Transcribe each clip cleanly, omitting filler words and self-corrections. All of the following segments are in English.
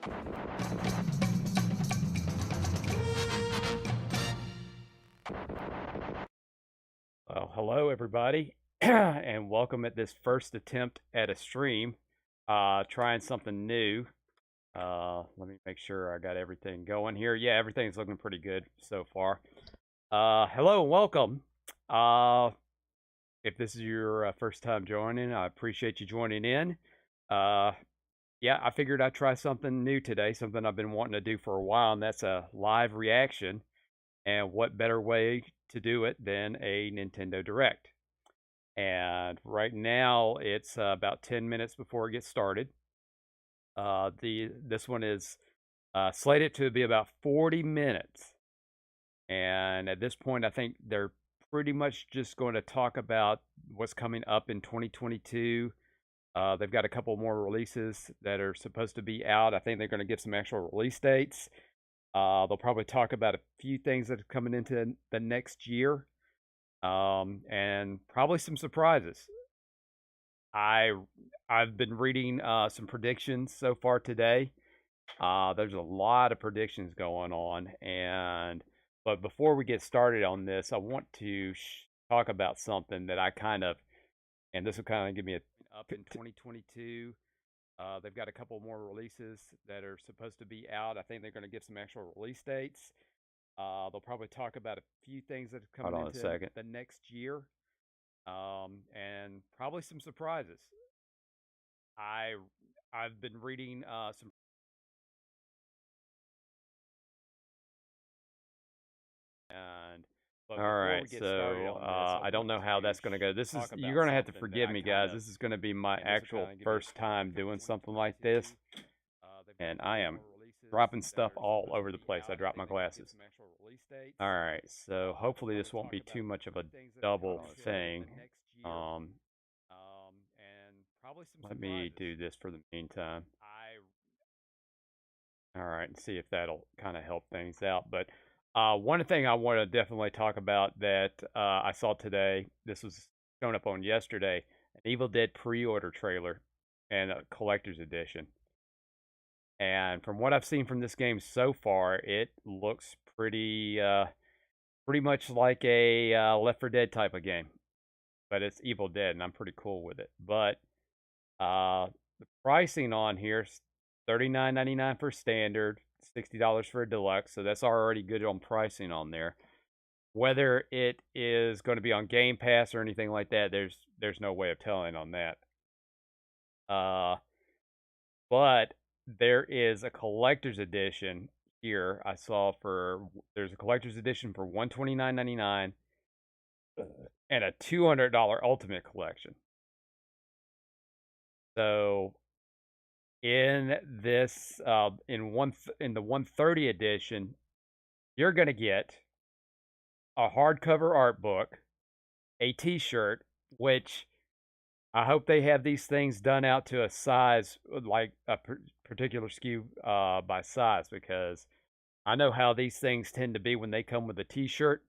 Well, hello everybody, and welcome at this first attempt at a stream. Trying something new. Let me make sure I got everything going here. Yeah, everything's looking pretty good so far. Hello and welcome. Uh, if this is your first time joining, I appreciate you joining in. Uh, yeah, I figured I'd try something new today, something I've been wanting to do for a while, and that's a live reaction. And what better way to do it than a Nintendo Direct? And right now it's about 10 minutes before it gets started. This one is slated to be about 40 minutes, and at this point I think they're pretty much just going to talk about what's coming up in 2022. They've got a couple more releases that are supposed to be out. I think they're going to give some actual release dates. They'll probably talk about a few things that are coming into the next year, and probably some surprises. I I've been reading some predictions so far today. There's a lot of predictions going on, but before we get started on this, I want to talk about something that I kind of, and this will kind of give me a up in 2022. They've got a couple more releases that are supposed to be out. I think they're going to give some actual release dates. They'll probably talk about a few things that are coming into the next year, and probably some surprises. I I've been reading some, and but all right, so I don't know how that's going to go. This is, you're going to have to forgive me, guys. This is going to be my actual first time doing something like this, and I am dropping stuff all over the place. I dropped my glasses. All right, so hopefully this won't be too much of a double thing. Let me do this for the meantime. All right, and see if that'll kind of help things out. But one thing I want to definitely talk about that I saw today, this was shown up on yesterday, an Evil Dead pre-order trailer and a collector's edition. And from what I've seen from this game so far, it looks pretty much like a Left 4 Dead type of game. But it's Evil Dead, and I'm pretty cool with it. But the pricing on here is $39.99 for standard, $60 for a deluxe. So that's already good on pricing on there. Whether it is going to be on Game Pass or anything like that, there's no way of telling on that. But there is a collector's edition here. I saw there's a collector's edition for $129.99 and a $200 Ultimate Collection. So in this in the 130 edition, you're going to get a hardcover art book, a t-shirt, which I hope they have these things done out to a size, like a particular SKU by size, because I know how these things tend to be when they come with a t-shirt.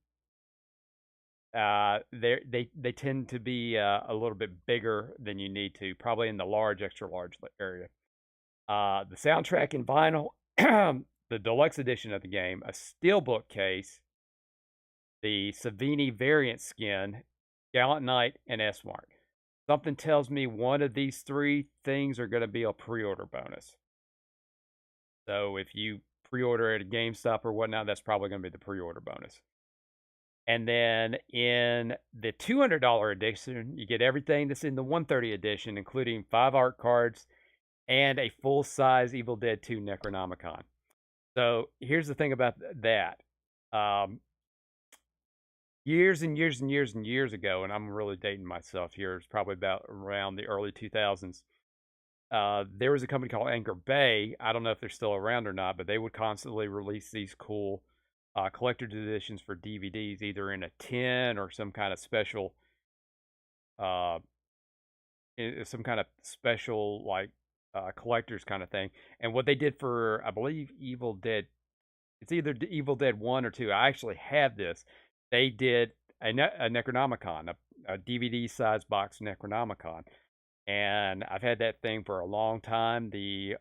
They tend to be a little bit bigger than you need to, probably in the large, extra large area. The soundtrack in vinyl, the deluxe edition of the game, a steelbook case, the Savini variant skin, Gallant Knight, and S-Mark. Something tells me one of these three things are going to be a pre-order bonus. So if you pre-order at a GameStop or whatnot, that's probably going to be the pre-order bonus. And then in the $200 edition, you get everything that's in the 130 edition, including 5 art cards and a full-size Evil Dead 2 Necronomicon. So here's the thing about that. Years and years and years and years ago, and I'm really dating myself here, it's probably about around the early 2000s, there was a company called Anchor Bay. I don't know if they're still around or not, but they would constantly release these cool collector's editions for DVDs, either in a tin or some kind of special, uh, like collector's kind of thing. And what they did for, I believe, Evil Dead, it's either Evil Dead 1 or 2. I actually have this. They did a Necronomicon, a DVD size box Necronomicon. And I've had that thing for a long time. The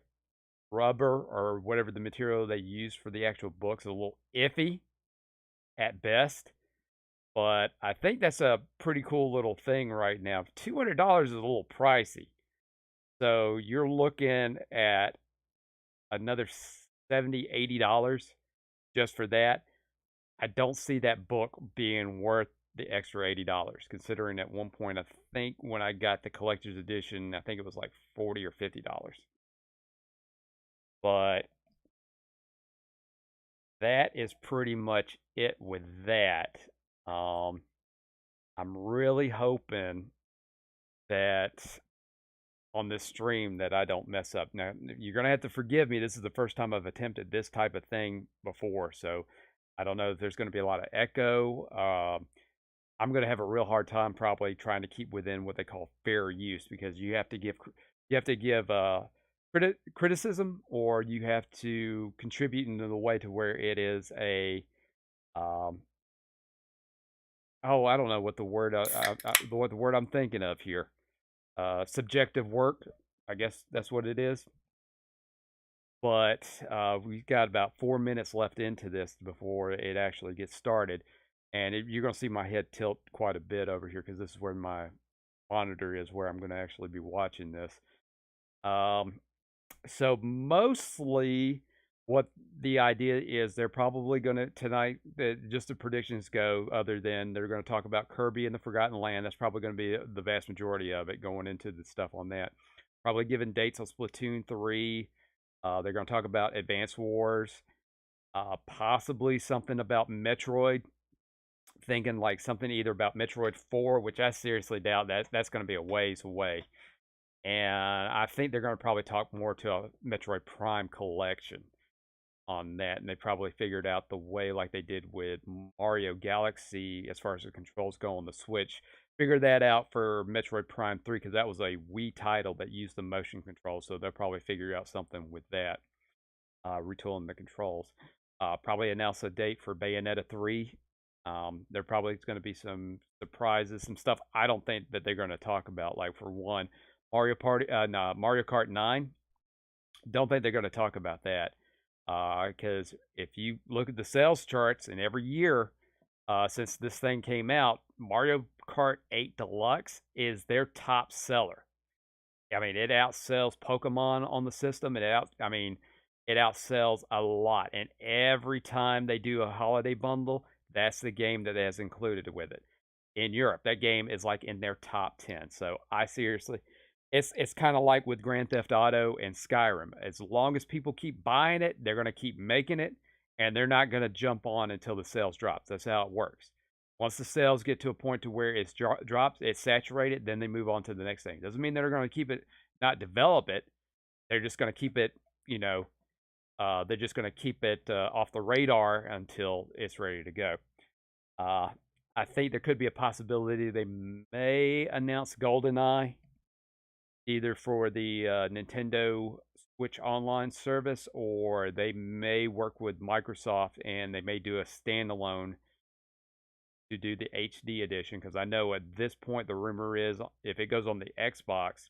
rubber or whatever the material they use for the actual books is a little iffy at best. But I think that's a pretty cool little thing right now. $200 is a little pricey. So you're looking at another $70, $80 just for that. I don't see that book being worth the extra $80, considering at one point, I think when I got the collector's edition, I think it was like $40 or $50. But that is pretty much it with that. Um, I'm really hoping that on this stream that I don't mess up. Now, you're going to have to forgive me. This is the first time I've attempted this type of thing before, so I don't know if there's going to be a lot of echo. I'm going to have a real hard time probably trying to keep within what they call fair use, because you have to give criticism, or you have to contribute in the way to where it is a um, I don't know what the word what the word I'm thinking of here. Subjective work, I guess that's what it is. But we've got about 4 minutes left into this before it actually gets started. And you're going to see my head tilt quite a bit over here, because this is where my monitor is, where I'm going to actually be watching this. So mostly what the idea is, they're probably going to tonight, just the predictions go, other than they're going to talk about Kirby and the Forgotten Land. That's probably going to be the vast majority of it, going into the stuff on that. Probably giving dates on Splatoon 3. They're going to talk about Advance Wars, possibly something about Metroid. Thinking like something either about Metroid 4, which I seriously doubt that's going to be a ways away. And I think they're going to probably talk more to a Metroid Prime collection on that. And they probably figured out the way, like they did with Mario Galaxy, as far as the controls go on the Switch. Figure that out for Metroid Prime 3, because that was a Wii title that used the motion control. So they'll probably figure out something with that, retooling the controls. Probably announce a date for Bayonetta 3. There probably is going to be some surprises, some stuff I don't think that they're going to talk about. Like, for one, Mario Kart 9. Don't think they're going to talk about that, because if you look at the sales charts, and every year since this thing came out, Mario Kart 8 Deluxe is their top seller. I mean, it outsells Pokemon on the system. It outsells a lot. And every time they do a holiday bundle, that's the game that is included with it. In Europe, that game is like in their top 10. So I seriously, it's kind of like with Grand Theft Auto and Skyrim. As long as people keep buying it, they're going to keep making it, and they're not going to jump on until the sales drops. That's how it works. Once the sales get to a point to where it's drops, it's saturated, then they move on to the next thing. Doesn't mean they're going to keep it, not develop it. They're just going to keep it, they're just going to keep it off the radar until it's ready to go. I think there could be a possibility they may announce GoldenEye, either for the Nintendo Switch Online service, or they may work with Microsoft and they may do a standalone to do the HD edition. Because I know at this point the rumor is, if it goes on the Xbox,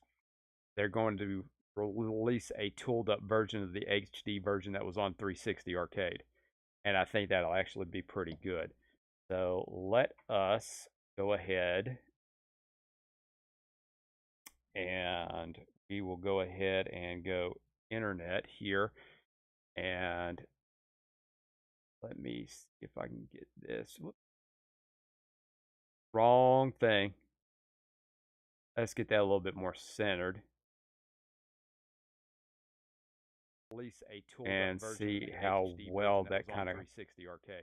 they're going to release a tooled up version of the HD version that was on 360 arcade. And I think that'll actually be pretty good. So let us go ahead, and we will go ahead and go internet here. And let me see if I can get this. Whoops. Wrong thing. Let's get that a little bit more centered. Release a tool and see how well that kind of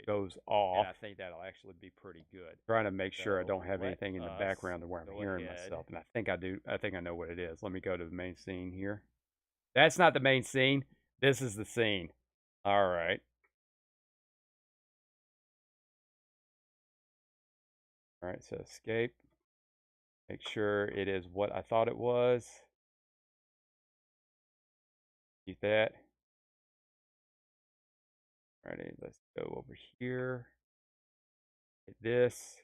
goes off. And I think that'll actually be pretty good. Trying to make sure I don't have anything in the background where I'm hearing myself, and I think I do. I think I know what it is. Let me go to the main scene here. That's not the main scene. This is the scene. All right. All right, so escape. Make sure it is what I thought it was. Keep that. Alrighty, let's go over here. Hit this.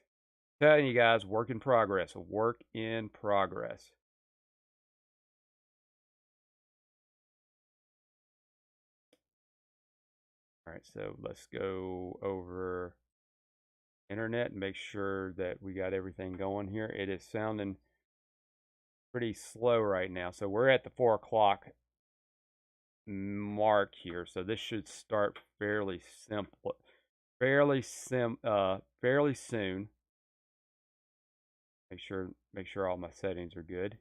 Telling you guys, work in progress. A work in progress. All right, so let's go over internet and make sure that we got everything going here. It is sounding pretty slow right now. So we're at the 4 o'clock mark here. So this should start fairly simple, fairly soon. Make sure all my settings are good.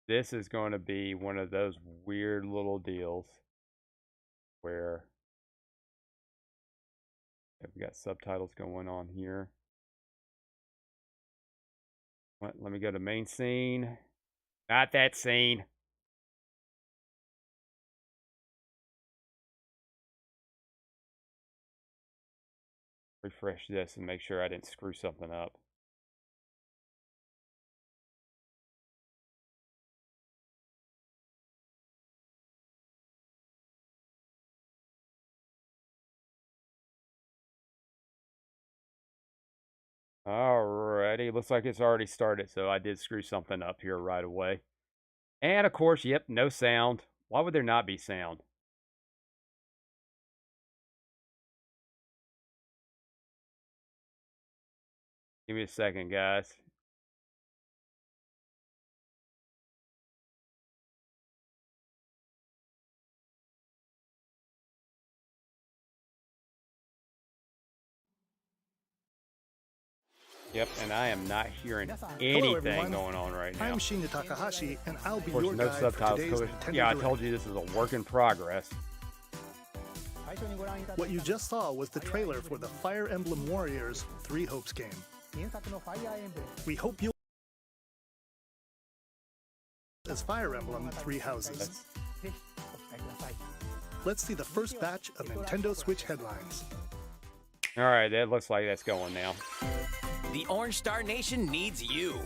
This is going to be one of those weird little deals where we got subtitles going on here. Let me go to main scene. Not that scene. Refresh this and make sure I didn't screw something up. Alrighty, looks like it's already started, so I did screw something up here right away. And of course, yep, no sound. Why would there not be sound? Give me a second, guys. Yep, and I am not hearing anything going on right now. I'm Shinya Takahashi, and I'll be Of course, your no guide subtitles. for today's Nintendo Yeah, I Direct. told you this is a work in progress. What you just saw was the trailer for the Fire Emblem Warriors 3 Hopes game. We hope you'll as Fire Emblem 3 Houses. Let's see the first batch of Nintendo Switch headlines. All right, that looks like that's going now. The Orange Star Nation needs you.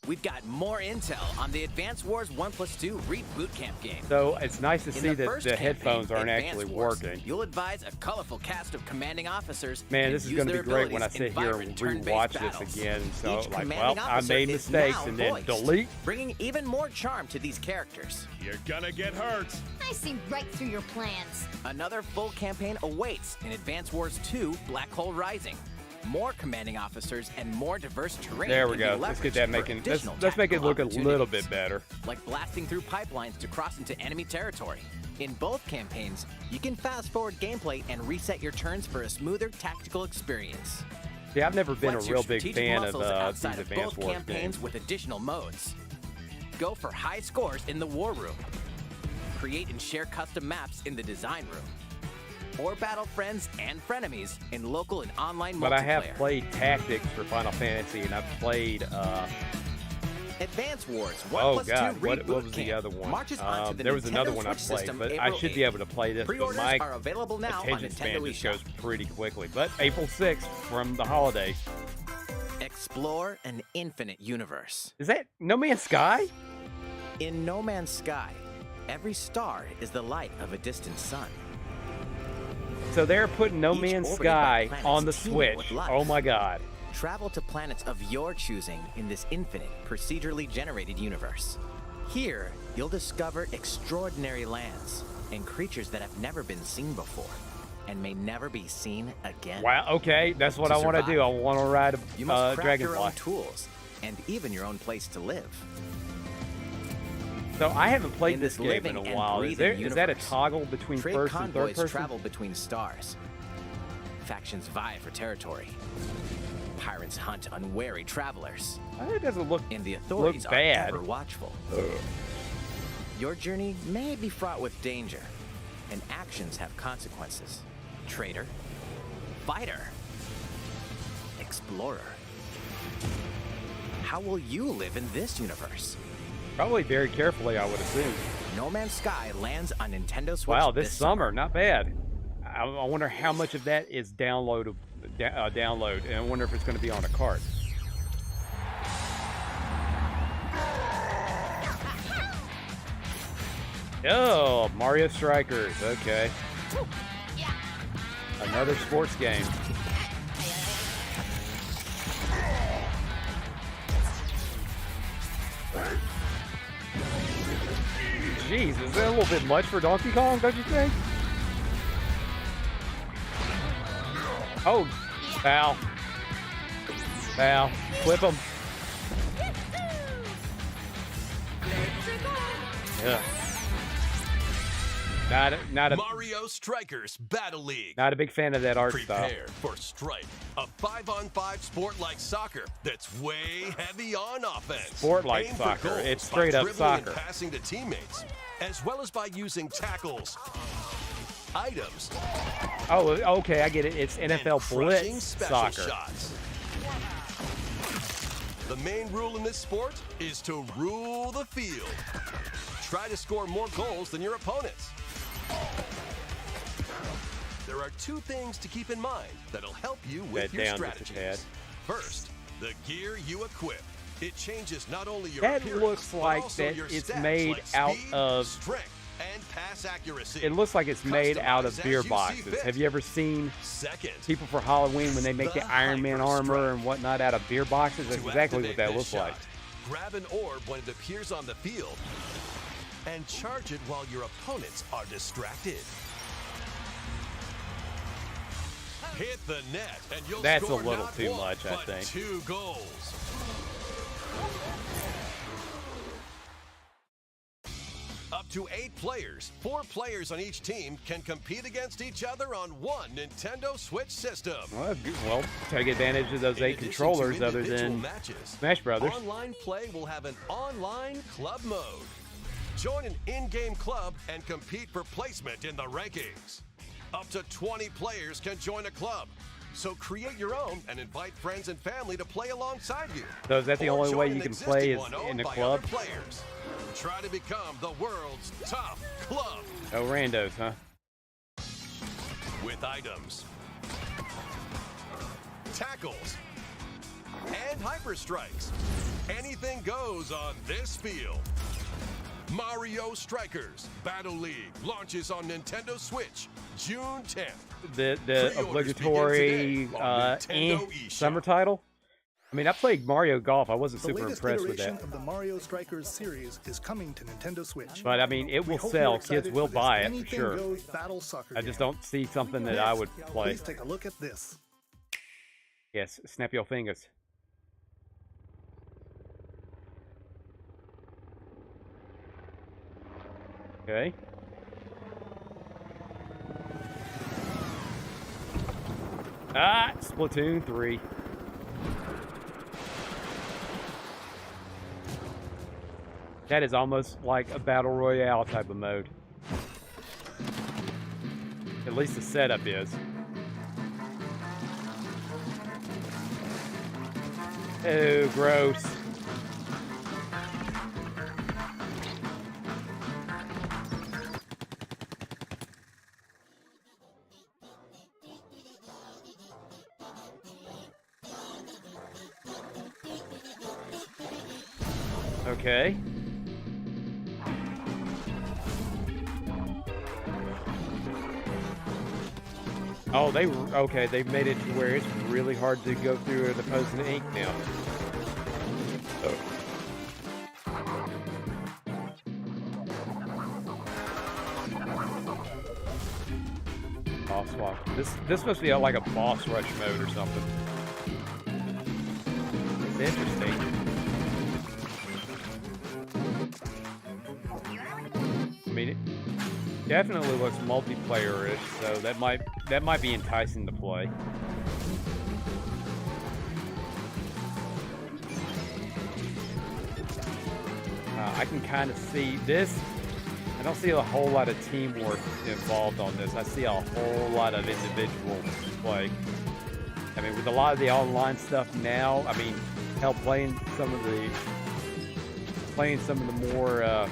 We've got more intel on the Advance Wars 1+2 Reboot Camp game. So it's nice to see that first the campaign, headphones aren't Advance actually Wars, working. You'll advise a colorful cast of commanding officers. Man, this is going to be great when I sit here and rewatch this again. So, like, well, I made mistakes and then delete. Bringing even more charm to these characters. You're gonna get hurt. I see right through your plans. Another full campaign awaits in Advance Wars 2 Black Hole Rising. More commanding officers and more diverse terrain. There we can be go. Let's get leveraged that for making. additional Let's make it tactical look a little opportunities, bit better. like blasting through pipelines to cross into enemy territory. In both campaigns, you can fast forward gameplay and reset your turns for a smoother tactical experience. See, I've never been Flex a your real big strategic fan of muscles these outside of Advance both Wars campaigns games. with additional modes. Go for high scores in the War Room. Create and share custom maps in the Design Room. Or battle friends and frenemies in local and online multiplayer. But I have played Tactics for Final Fantasy, and I've played. Advance Wars 1+2 Oh God, what Reboot was the Camp other one? marches onto the There was Nintendo another one I Switch played, system but April I should be 8th. able to play this. But Pre-orders my are available now on attention span Nintendo just eShop. goes pretty quickly. But April 6th from the holidays. Explore an infinite universe. Is that No Man's Sky? In No Man's Sky, every star is the light of a distant sun. So they're putting No Each Man's orbited Sky by planets on the teeming Switch. with life. Oh my God. Travel to planets of your choosing in this infinite, procedurally generated universe. Here, you'll discover extraordinary lands and creatures that have never been seen before and may never be seen again. Wow. Okay, that's what To I want to do. survive, I want to ride You a must craft your own dragonfly. tools and even your own place to live. So I haven't played In this this game in a living and while. Is breathing that a universe, toggle between Trade first and third convoys person? travel between stars. Factions vie for territory. Pirates hunt unwary travelers. It doesn't look And the authorities are bad. ever watchful. Your journey may be fraught with danger, and actions have consequences. Traitor, fighter, explorer. How will you live in this universe? probably very carefully, I would assume. No Man's Sky lands on Nintendo Switch Wow, this summer, not bad. I wonder how much of that is download, and I wonder if it's going to be on a cart. Oh, Mario Strikers. Okay. Another sports game. Jeez, is that a little bit much for Donkey Kong, don't you think? Oh, foul. Foul. Flip him. Yeah. Not a Mario Strikers Battle League. Not a big fan of that art style. Prepare for Strike, a 5-on-5 sport like soccer that's way heavy on offense. Sport like Aim for soccer. goals It's by straight up dribbling soccer. and passing to teammates, as well as by using tackles, items, Oh, okay, I get it. It's NFL and crushing blitz special soccer. shots. The main rule in this sport is to rule the field. Try to score more goals than your opponents. There are two things to keep in mind that'll help you with That your down just a strategies. First, the gear you equip. It changes not only your That appearance, looks but like also that your it's stats made like out speed, of- strength and pass accuracy. It looks like it's made out of Customize as beer you see boxes. fit. Have you ever seen Second, people for Halloween when they make the Iron Man Hyper armor Strike. and whatnot out of beer boxes? That's to exactly what activate that this looks like. shot, grab an orb when it appears on the field and charge it while your opponents are distracted. Hit the net and you'll That's score a little not too one, much, I but think. 2 goals. Up to 8 players, 4 players on each team can compete against each other on one Nintendo Switch system. Well, take advantage of those In 8 addition to controllers other individual than matches, Smash Brothers. Online play will have an online club mode. Join an in-game club and compete for placement in the rankings. Up to 20 players can join a club. So create your own and invite friends and family to play alongside you. So is that the Or only way join you an can play existing is one owned in a by club? other players. Try to become the world's top club Oh, randos, huh? with items, tackles, and hyper strikes. Anything goes on this field. Mario Strikers Battle League launches on Nintendo Switch June 10th. The Pre-orders obligatory begin today on Nintendo eShop. summer title. I mean, I played Mario Golf. I wasn't The super latest impressed with iteration that. of the Mario Strikers series is coming to Nintendo Switch. But I mean, it We will hope sell. you're excited Kids will for this buy it for anything sure. goes battle soccer I just game. don't see something that I would play. Please take a look at this. Yes, snap your fingers. Okay. Ah, Splatoon 3. That is almost like a battle royale type of mode. At least the setup is. Oh, gross. Okay. Oh, okay. They made it to where it's really hard to go through as opposed to ink now. Boss swap. This must be like a boss rush mode or something. It's interesting. I mean, it definitely looks multiplayer-ish, so that might be enticing to play. I can kind of see this. I don't see a whole lot of teamwork involved on this. I see a whole lot of individual play. I mean, with a lot of the online stuff now, I mean, hell, playing some of the more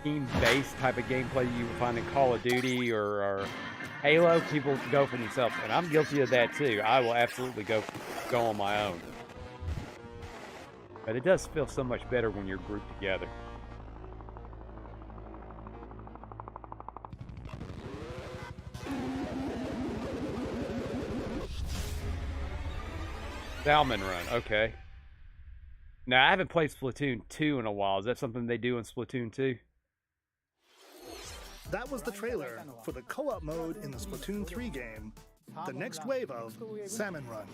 team-based type of gameplay you would find in Call of Duty or Halo, people go for themselves, and I'm guilty of that too. I will absolutely go on my own. But it does feel so much better when you're grouped together. Salmon Run. Okay. Now, I haven't played Splatoon 2 in a while. Is that something they do in Splatoon 2? That was the trailer for the co-op mode in the Splatoon 3 game, the next wave of Salmon Run.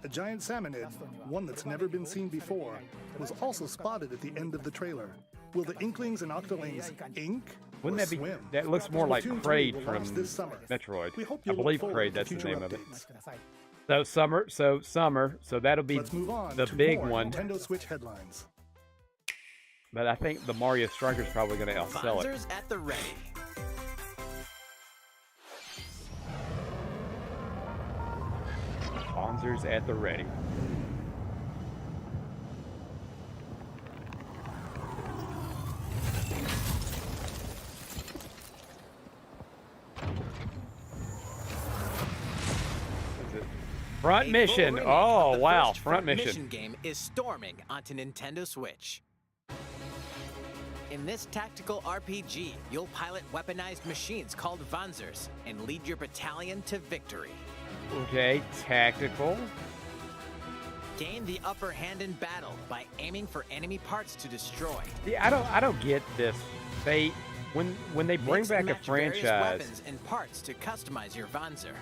A giant salmonid, one that's never been seen before, was also spotted at the end of the trailer. Will the Inklings and Octolings ink Wouldn't or that be? swim? That looks more like Splatoon 3 Kraid will from launch this summer. Metroid. We hope I you'll look believe forward Kraid. to That's the future name of it. updates. So summer. So that'll be Let's move on the to big more one. Nintendo Switch headlines. But I think the Mario Striker's probably going to outsell it. Bonzers at the ready. Bonzers at the ready. Front A mission. full remake Oh, of the wow. first Front mission. game is storming onto Nintendo Switch. In this tactical RPG, you'll pilot weaponized machines called Vanzers and lead your battalion to victory. Okay, tactical. Gain the upper hand in battle by aiming for enemy parts to destroy. See, I don't get this. When they bring Mix back and a match various franchise. weapons and parts to customize your Vanzer.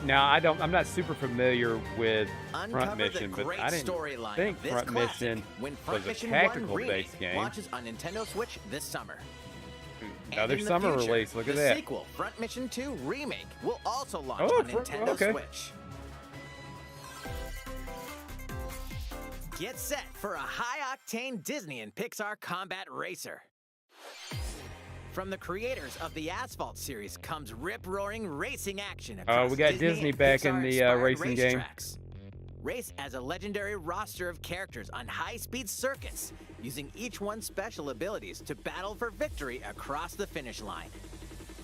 Now I'm not super familiar with Front Uncover Mission, the but great I didn't storyline think of this Front classic Mission when Front was a Mission 1 tactical Remake based game. launches on Nintendo Switch this summer. Another And in the summer future, release. Look at the that. sequel, Front Mission 2 Remake, will also launch Oh, on Nintendo okay. Switch. Get set for a high-octane Disney and Pixar combat racer. From the creators of the Asphalt series comes rip-roaring racing action across we got Disney and back in the, Pixar-inspired racing game. racetracks. Race as a legendary roster of characters on high-speed circuits, using each one's special abilities to battle for victory across the finish line.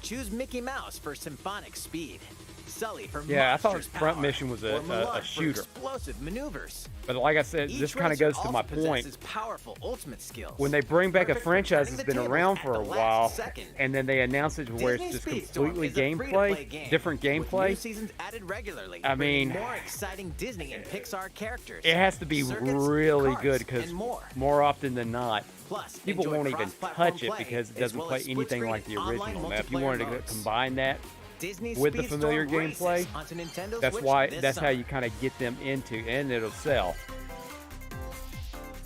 Choose Mickey Mouse for symphonic speed, Sully for Yeah, I thought monstrous Front power, Mission was or a Mulan for shooter. explosive maneuvers. But like I said, this Each kind of racer goes to also my point. possesses powerful ultimate skills. When they bring back a Perfect for franchise turning that's the been tables around at for the a last while, second. and then they announce it where it's Disney just Speedstorm completely is a free-to-play gameplay, game different with new gameplay. seasons added regularly, I bringing mean, more exciting Disney and Pixar characters. It has to be circuits, really cars, good because and more. more often than not, Plus, people enjoy won't even cross-platform touch it play, because it as doesn't well play as anything like the split-screen online original. Now, if you multiplayer wanted to modes. combine that Disney with the Speedstorm familiar races gameplay, onto Nintendo that's Switch why this that's how summer. you kind of get them into, and it'll sell.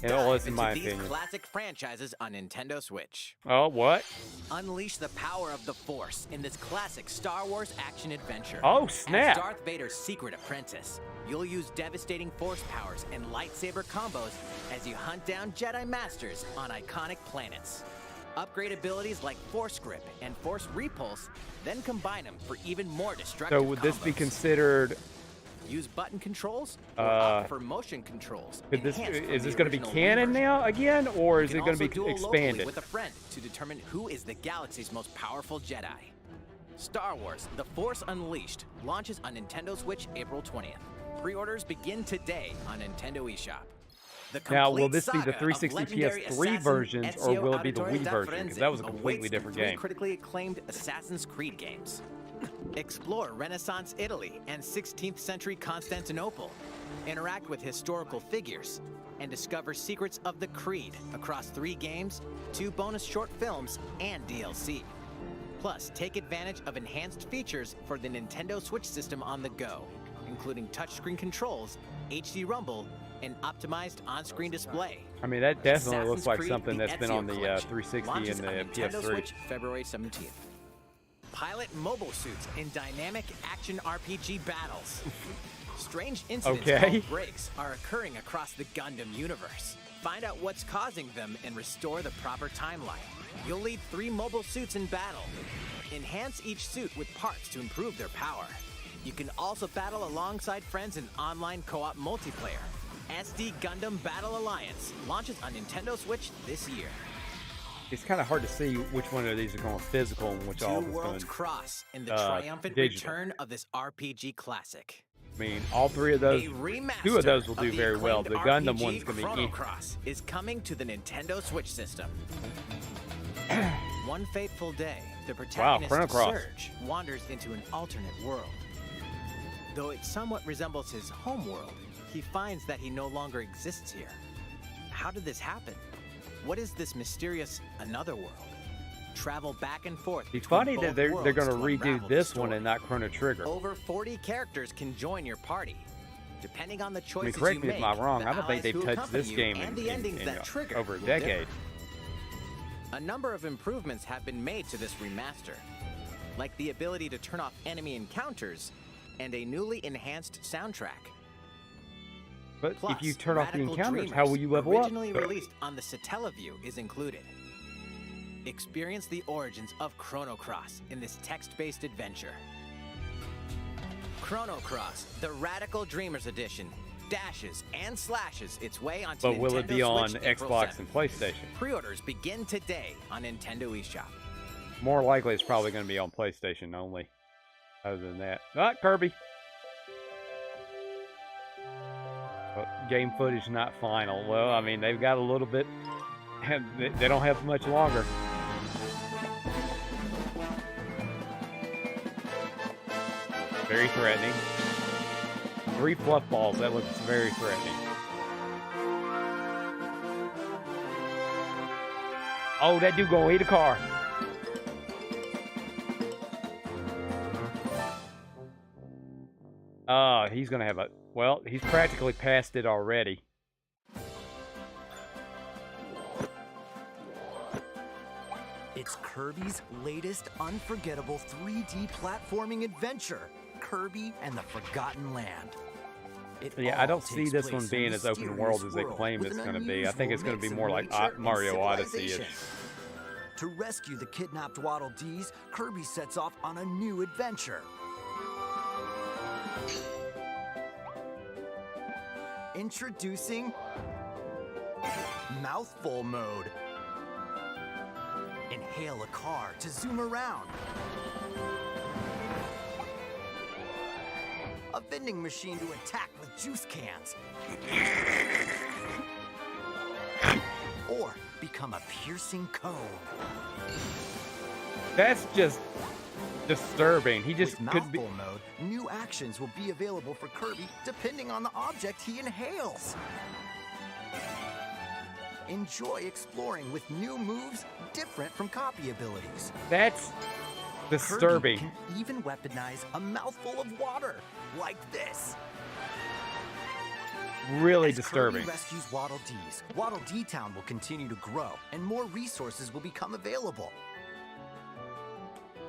And Dive well, that's in into my these opinion. classic franchises on Nintendo Switch. Oh, what? Unleash the power of the Force in this classic Star Wars action adventure. Oh, As snap. Darth Vader's secret apprentice, you'll use devastating Force powers and lightsaber combos as you hunt down Jedi Masters on iconic planets. Upgrade abilities like Force Grip and Force Repulse, then combine them for even more destructive So would this be combos. considered? Use button controls or opt for motion controls. Is this enhanced from is this the going to be original canon version. now again, or is You it can going to also be duel locally expanded? with a friend to determine who is the galaxy's most powerful Jedi. Star Wars: The Force Unleashed launches on Nintendo Switch April 20th. Pre-orders begin today on Nintendo eShop. The Now, will complete this be the saga of 360 legendary PS3 assassin versions, or Ezio will it be the Auditore Wii da version? Because that was a Firenze completely awaits different the three game. critically acclaimed Assassin's Creed games. Explore Renaissance Italy and 16th century Constantinople. Interact with historical figures and discover secrets of the Creed across 3 games, 2 bonus short films, and DLC. Plus, take advantage of enhanced features for the Nintendo Switch system on the go, including touchscreen controls, HD Rumble, and optimized on-screen display. I mean, that definitely Assassin's looks like Creed: something The that's been Ezio on the Collection 360 launches and on the Nintendo PS3. Switch February 17th. Pilot mobile suits in dynamic action RPG battles. Strange incidents Okay. called breaks are occurring across the Gundam universe. Find out what's causing them and restore the proper timeline. You'll lead 3 mobile suits in battle. Enhance each suit with parts to improve their power. You can also battle alongside friends in online co-op multiplayer. SD Gundam Battle Alliance launches on Nintendo Switch this year. It's kind of hard to see which one of these are going physical and which all Two is worlds going. cross in the triumphant digital. return of this RPG classic. I mean, all 3 of those. A remaster 2 of those will of do the very well. The acclaimed Gundam RPG one's going to Chrono be. Cross is coming to the Nintendo Switch system. One fateful day, the protagonist Chrono Cross. Surge wanders into an alternate world. Though it somewhat resembles his homeworld, he finds that he no longer exists here. How did this happen? What is this mysterious another world? Travel back and forth. It's funny that they're going to redo this one and not Chrono Trigger. Over 40 characters can join your party. Depending on the choices I mean, correct you me if make, I'm wrong. the I don't think they've allies who touched this accompany you game and the endings that trigger over a will decade. differ. A number of improvements have been made to this remaster, like the ability to turn off enemy encounters and a newly enhanced soundtrack. But Plus, if you turn off the Radical encounters, Dreamers, how will you level up? originally released on the Satellaview, is included. Experience the origins of Chrono Cross in this text-based adventure. Chrono Cross, the Radical Dreamers Edition, dashes and slashes its way onto But will it Nintendo be on Switch April Xbox 7th. and PlayStation? Pre-orders begin today on Nintendo eShop. More likely, it's probably going to be on PlayStation only. Other than that, Kirby. Well, game footage not final. Well, I mean, they've got a little bit. They don't have much longer. Very threatening. 3 fluff balls. That looks very threatening. Oh, that dude gonna eat a car. He's gonna have a. Well, he's practically passed it already. It's Kirby's latest unforgettable 3D platforming adventure, Kirby and the Forgotten Land. Yeah, I don't see this one being as open world as they claim it's going to be. I think it's going to be more like Mario Odyssey-ish. To rescue the kidnapped Waddle Dees, Kirby sets off on a new adventure. Introducing Mouthful Mode. Inhale a car to zoom around. A vending machine to attack with juice cans. Or become a piercing cone. That's just disturbing. He just With could be. Mouthful Mode, new actions will be available for Kirby depending on the object he inhales. Enjoy exploring with new moves different from copy abilities. That's disturbing. Kirby can even weaponize a mouthful of water, like this. Really As disturbing. Kirby rescues Waddle Dees, Waddle Dee Town will continue to grow, and more resources will become available.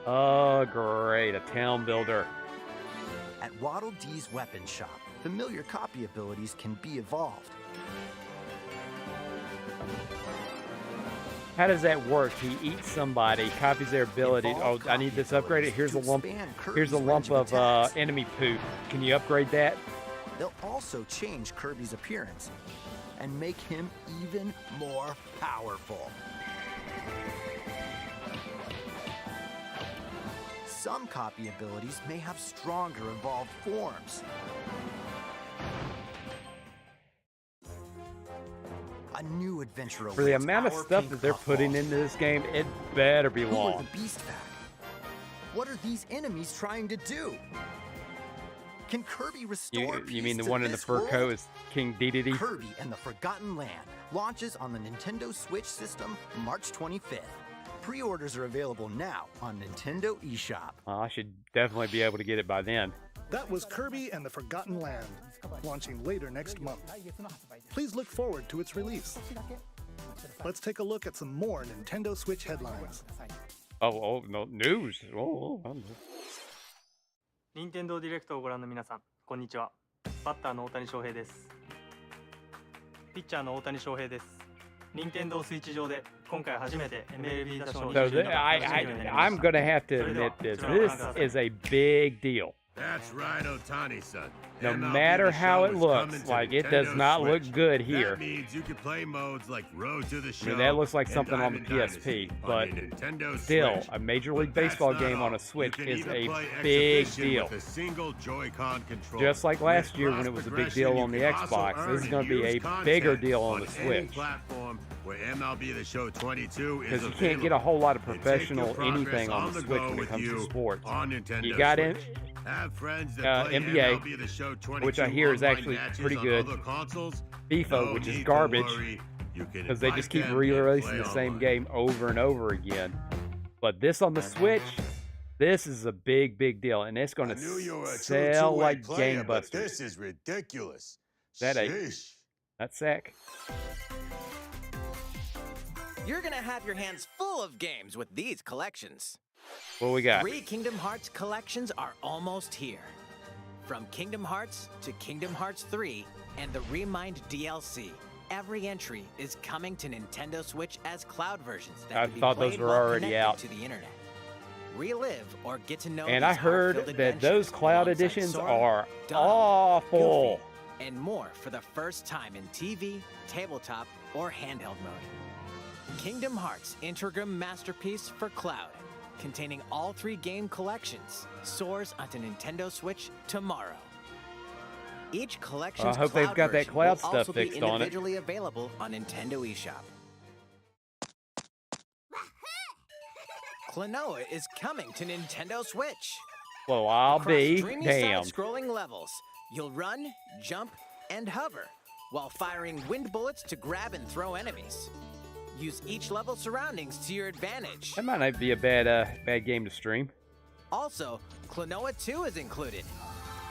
Oh, great. A town builder. At Waddle Dee's weapon shop, familiar copy abilities can be evolved. How does that work? He eats somebody, copies their ability. Oh, Evolved I need this copy upgraded. Here's a abilities lump. to expand Here's a Kirby's lump range of of attacks. enemy poop. Can you upgrade that? They'll also change Kirby's appearance and make him even more powerful. Some copy abilities may have stronger evolved forms. A new adventure awaits For the amount of our stuff pink that they're putting puffballs. into this game, it better be Who are long. the Beast Pack? What are these enemies trying to do? Can Kirby restore You mean the peace to one in the this fur world? coat is King Dedede? Kirby and the Forgotten Land launches on the Nintendo Switch system March 25th. Pre-orders are available now on Nintendo eShop. Oh, I should definitely be able to get it by then. That was Kirby and the Forgotten Land, launching later next month. Please look forward to its release. Let's take a look at some more Nintendo Switch headlines. Oh, no, news. Oh. 任天堂ディレクトをご覧の皆さん、こんにちは。バッターの大谷翔平です。ピッチャーの大谷翔平です。任天堂スイッチ上で今回初めて MLB 打賞 So 20の I'm going to have to admit this. This is a big deal. That's right, Otani-san. No MLB matter The how Show it is looks, coming to like it Nintendo does not look Switch. good here. That means you can play modes like Road to the I Show. mean, that looks like and something on the Diamond PSP, Dynasty on but the Nintendo still, Switch. a Major League But that's Baseball not game on all. a Switch You can is even a play big Exhibition deal. with a single Joy-Con controller. Just like last With year when it was a big cross-progression, deal you on the can also Xbox, earn this is going to be used a bigger content deal on the any Switch. platform where MLB The Show 22 is Because you available. can't get a whole lot of And take professional your progress anything on on the the Switch go when it with comes to you sports. on Nintendo You got in, Switch. Have have friends that play NBA, MLB The Show 22 which I hear is online actually matches pretty on good. other consoles? FIFA, No which is need to garbage worry. You can because they invite just keep them and re-releasing play the same online. game over and over again. But this on the Switch, this is a big, big deal, and it's going to I knew you were a true sell two-way like player, but gangbusters. this is ridiculous. That ain't Sheesh. that's sack. You're gonna have your hands full of games with these collections. What we got? 3 Kingdom Hearts collections are almost here. From Kingdom Hearts to Kingdom Hearts 3 and the Remind DLC, every entry is coming to Nintendo Switch as cloud versions that I can be thought those played were while already connected out. to the internet. Relive or get to know And these I heard heart-filled that those adventures cloud alongside editions Sora, are Donald, awful. Goofy, and more for the first time in TV, tabletop, or handheld mode. Kingdom Hearts Intergram Masterpiece for Cloud, containing all 3 game collections, soars onto Nintendo Switch tomorrow. Each collection's I hope they've cloud got that version cloud will stuff also fixed be on it. individually available on Nintendo eShop. Klonoa is coming to Nintendo Switch. Well, I'll Across be dreamy damned. side-scrolling levels, you'll run, jump, and hover while firing wind bullets to grab and throw enemies. Use each level's surroundings to your advantage. That might not be a bad game to stream. Also, Klonoa 2 is included.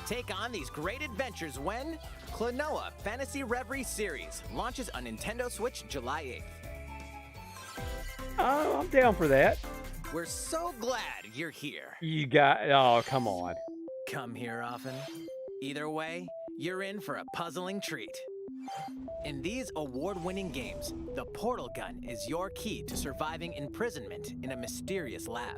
Take on these great adventures when Klonoa Fantasy Reverie Series launches on Nintendo Switch July 8th. Oh, I'm down for that. We're so glad you're here. You got, oh, come on. Come here often. Either way, you're in for a puzzling treat. In these award-winning games, the portal gun is your key to surviving imprisonment in a mysterious lab.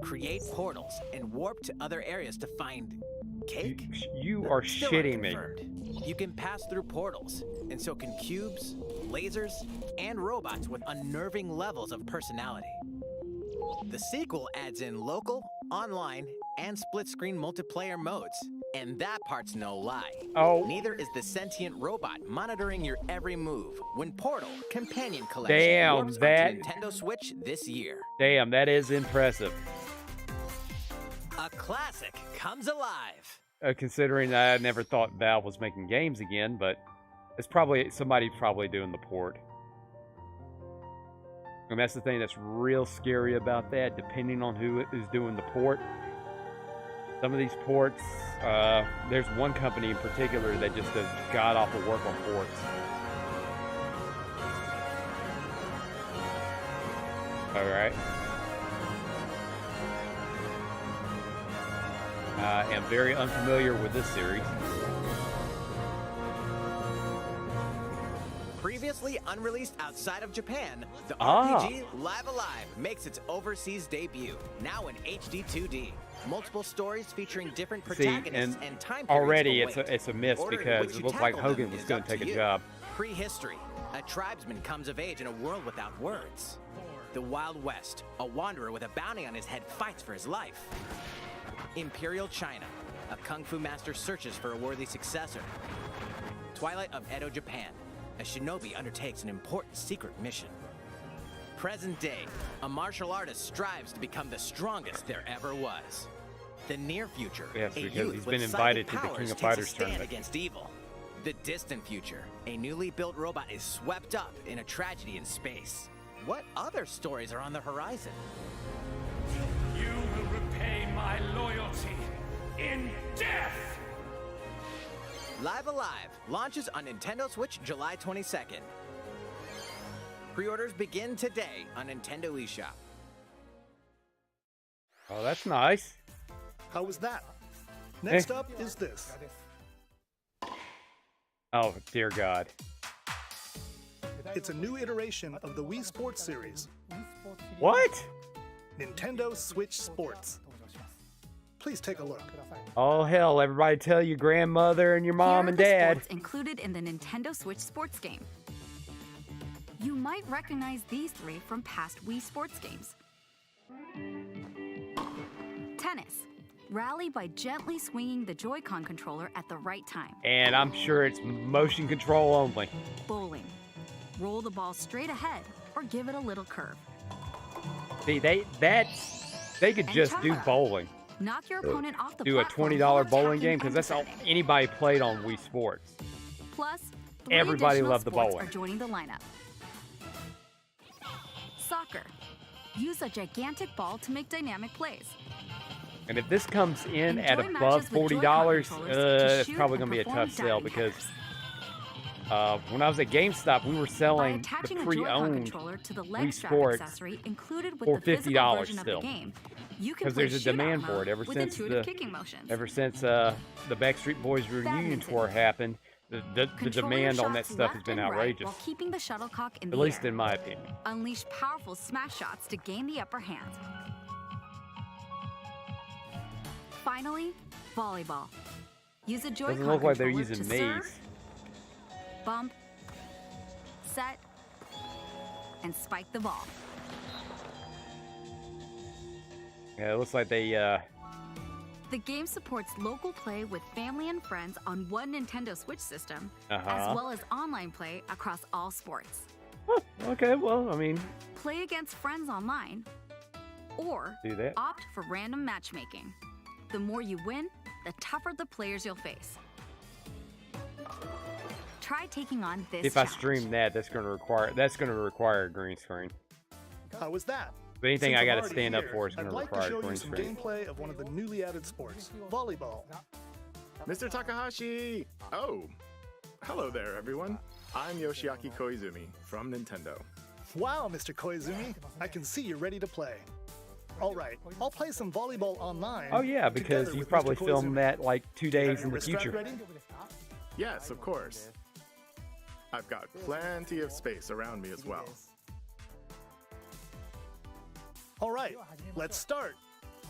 Create portals and warp to other areas to find cake? You are Still shitting me. unconfirmed. You can pass through portals, and so can cubes, lasers, and robots with unnerving levels of personality. The sequel adds in local, online, and split-screen multiplayer modes, and that part's no lie. Oh. Neither is the sentient robot monitoring your every move when Portal Companion Collection Damn, warps onto that- Nintendo Switch this year. Damn, that is impressive. A classic comes alive. Considering I never thought Valve was making games again, but it's probably somebody doing the port. And that's the thing that's real scary about that, depending on who is doing the port. Some of these ports, there's one company in particular that just does god-awful work on ports. Alright. I am very unfamiliar with this series. Previously unreleased outside of Japan, the Ah. RPG Live Alive makes its overseas debut, now in HD 2D. Multiple stories featuring different See, protagonists and and time periods already await. it's a miss Order in because which it you looked like tackle them Hogan was is going up to take a you. job. Prehistory. A tribesman comes of age in a world without words. The Wild West. A wanderer with a bounty on his head fights for his life. Imperial China. A kung fu master searches for a worthy successor. Twilight of Edo, Japan. A shinobi undertakes an important secret mission. Present day. A martial artist strives to become the strongest there ever was. The near future. Yes, A because youth he's with been invited psychic to the powers King of takes a Fighters stand tournament. against evil. The distant future. A newly built robot is swept up in a tragedy in space. What other stories are on the horizon? You will repay my loyalty in death! Live Alive launches on Nintendo Switch July 22nd. Pre-orders begin today on Nintendo eShop. Oh, that's nice. How was that? Next up is this. Oh, dear God. It's a new iteration of the Wii Sports series, What? Nintendo Switch Sports. Please take a look. Oh, hell, everybody tell your grandmother and your mom Here and are the dad. sports included in the Nintendo Switch sports game. You might recognize these 3 from past Wii sports games. Tennis. Rally by gently swinging the Joy-Con controller at the right time. And I'm sure it's motion control only. Bowling. Roll the ball straight ahead or give it a little curve. See, they could And just do chara. bowling. Knock your opponent off the do a platform $20 while bowling attacking game because and that's all defending. anybody played on Wii Sports. Plus, 3 Everybody additional loved the sports bowling. are joining the lineup. Soccer. Use a gigantic ball to make dynamic plays. And if this comes in at Enjoy above matches with Joy-Con $40, controllers to it's shoot probably and going to be a perform tough sell diving because headers. when I was at GameStop, we were By selling the attaching a Joy-Con pre-owned controller to the leg Wii strap Sports accessory included with for the physical $50 version still. of the game, you can because play there's a shootout demand for mode it ever with since intuitive kicking motions. the Backstreet Boys reunion Badminton. tour happened. The Control your demand on that shots stuff has left been and right outrageous, while keeping the shuttlecock in at the least air. in my opinion. Unleash powerful smash shots to gain the upper hand. Finally, volleyball. Use a Joy-Con Doesn't look like they're controller using to these. serve, bump, set, and spike the ball. Yeah, it looks like they The game supports local play with family and friends on one Nintendo Switch system, as well as online play across all sports. okay. Well, I mean, Play against friends online, or do that. opt for random matchmaking. The more you win, the tougher the players you'll face. Try taking on this If I challenge. stream that, that's going to require a green screen. How was that? But anything Since I I'm got to already stand up here, for is going I'd to like require to a show green you some screen. gameplay of one of the newly added sports, volleyball. Mr. Takahashi! Oh, hello there, everyone. I'm Yoshiaki Koizumi from Nintendo. Wow, Mr. Koizumi, I can see you're ready to play. All right, I'll play some volleyball online. Oh yeah, because together you with probably Mr. filmed Koizumi. that like 2 You have days your in the wrist strap future. ready? Yes, of course. I've got plenty of space around me as well. All right, let's start.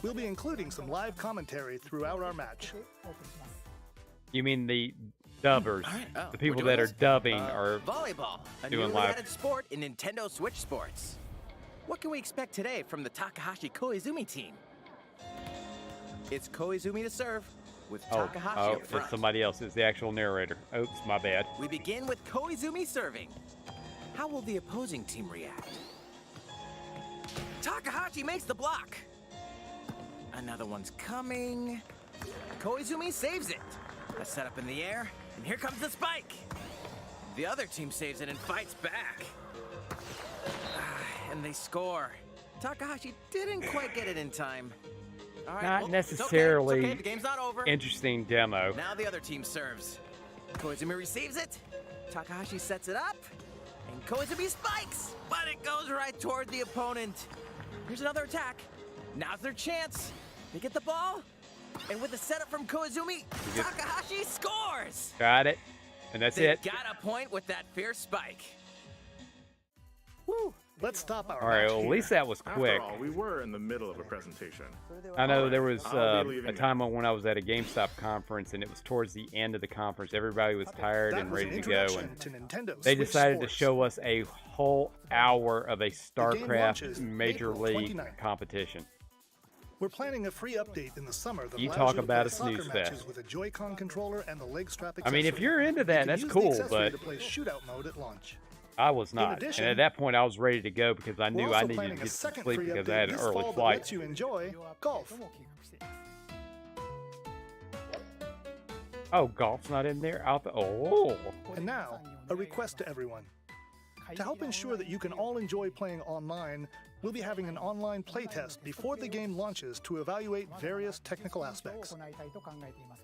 We'll be including some live commentary throughout our match. You mean the dubbers, the people that are dubbing are volleyball, a doing newly live. added sport in Nintendo Switch Sports. What can we expect today from the Takahashi Koizumi team? It's Koizumi to serve, with Takahashi up front. It's somebody else. It's the actual narrator. Oops, my bad. We begin with Koizumi serving. How will the opposing team react? Takahashi makes the block. Another one's coming. Koizumi saves it. A setup in the air, and here comes the spike. The other team saves it and fights back. And they score. Takahashi didn't quite get it in time. All right, Not well, necessarily It's okay. The game's not over. interesting demo. Now the other team serves. Koizumi receives it. Takahashi sets it up. And Koizumi spikes, but it goes right toward the opponent. Here's another attack. Now's their chance. They get the ball. And with the setup from Koizumi, Takahashi scores! Got it. And that's They it. got a point with that fierce spike. Woo! Let's stop our All right, match well, at here. least that was quick. After all, we were in the middle of a presentation. I know Alright, there was I'll be a leaving time when I was at a GameStop conference, and it was towards the end of the conference. Everybody was tired That and was ready an to go, introduction and to Nintendo they Switch decided Sports. to show us a whole hour of a game StarCraft launches Major April League 29th. competition. We're planning a free update in the summer that You allows talk you to about play a snooze soccer matches fest. with a Joy-Con controller and the leg strap I mean, if accessory. you're into You that, can that's use the cool, accessory but to play shootout mode at launch. I was not. addition, And at that point, I was ready to go because I We're knew also I needed planning to a get some second sleep free because update I had an this early fall that flight. lets you enjoy golf. Oh, golf's not in there? Oh. And now, a request to everyone. To help ensure that you can all enjoy playing online, we'll be having an online playtest before the game launches to evaluate various technical aspects.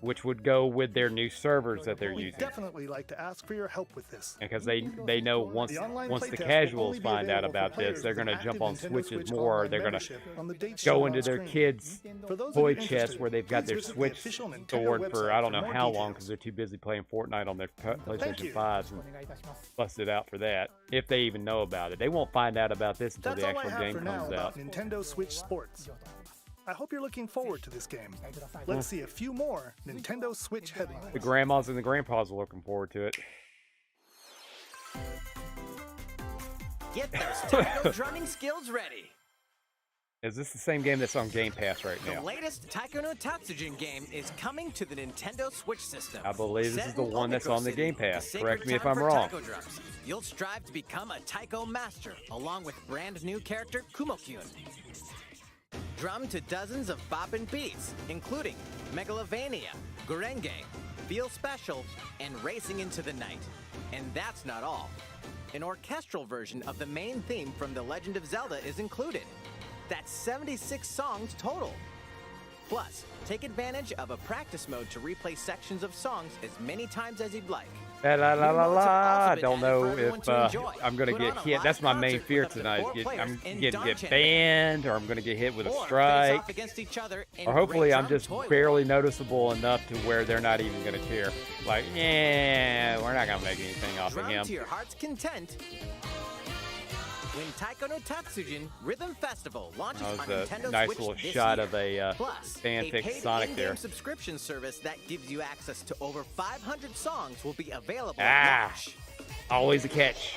Which would go with their new servers that they're We'd using. definitely like to ask for your help with this. Because they know once The online the playtest will casuals only be find out available for about this, players they're with going to an jump active on Nintendo Switches Switch more. online They're going to membership on the dates go shown into on their screen. kids' For those of toy you chest interested, where they've got please their visit the Switch official Nintendo stored for website I don't for know more how long details. because they're too busy playing Fortnite on their PlayStation you. 5s and busted out for that. If they even know about it. They won't find out about this until That's the all I actual have game for now comes about out. Nintendo Switch Sports. I hope you're looking forward to this game. Let's see a few more Nintendo Switch headlines. The grandmas and the grandpas are looking forward to it. Get those taiko drumming skills ready. Is this the same game that's on Game Pass right The now? latest Taiko no Tatsujin game is coming to the Nintendo Switch system. I believe this Set is the in one that's on the Omiko Game City, Pass. the sacred Correct me if town I'm for wrong. taiko drums. You'll strive to become a taiko master, along with brand new character Kumo-kyun. Drum to dozens of boppin' beats, including Megalovania, Gurenge, Feel Special, and Racing into the Night. And that's not all. An orchestral version of the main theme from The Legend of Zelda is included. That's 76 songs total. Plus, take advantage of a practice mode to replay sections of songs as many times as you'd like. La la la la la. I been don't added know for everyone if to enjoy. I'm gonna Put get on a hit. live That's my main concert fear with up to tonight. four I'm players in getting Don get Chen. banned, or I'm gonna get hit with a Or face strike, off against each other in or hopefully great I'm drum just toy barely noticeable enough to where they're not even gonna care. Like, yeah, we're not gonna make anything off of Drum him. to your heart's content. When Taiko no Tatsujin Rhythm Festival launches That on was Nintendo a nice Switch little this shot year. of a Plus, fanfic a paid Sonic in-game there. subscription service that gives you access to over 500 songs will be available Ah. at launch. Always a catch.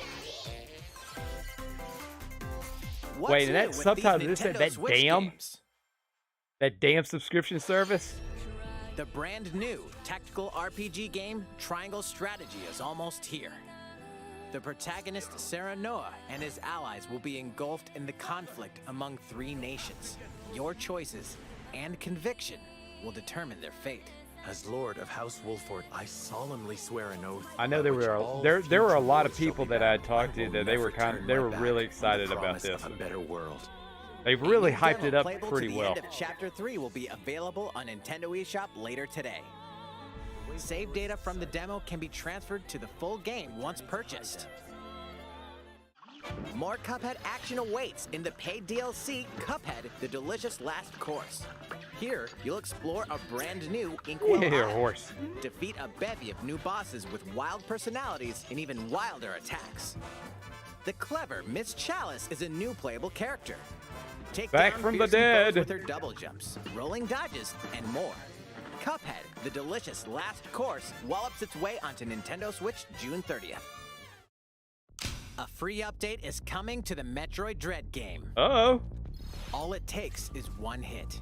What's Wait, and new that with subtitle these just said Nintendo that Switch damn? games? That damn subscription service? The brand new tactical RPG game Triangle Strategy is almost here. The protagonist Sarah Noah and his allies will be engulfed in the conflict among three nations. Your choices and conviction will determine their fate. As Lord of House Wolford, I solemnly swear an oath. I know there were a lot of people that I had talked to that they were really excited about this. A better world. They really A new hyped demo it up playable pretty to the well. End of Chapter 3 will be available on Nintendo eShop later today. Save data from the demo can be transferred to the full game once purchased. More Cuphead action awaits in the paid DLC Cuphead: The Delicious Last Course. Here, you'll explore a brand new Inkwell Here, Island, horse. defeat a bevy of new bosses with wild personalities and even wilder attacks. The clever Miss Chalice is a new playable character. Take Back down from the fearsome foes dead. with her double jumps, rolling dodges, and more. Cuphead: The Delicious Last Course wallops its way onto Nintendo Switch June 30th. A free update is coming to the Metroid Dread game. Uh-oh. All it takes is one hit.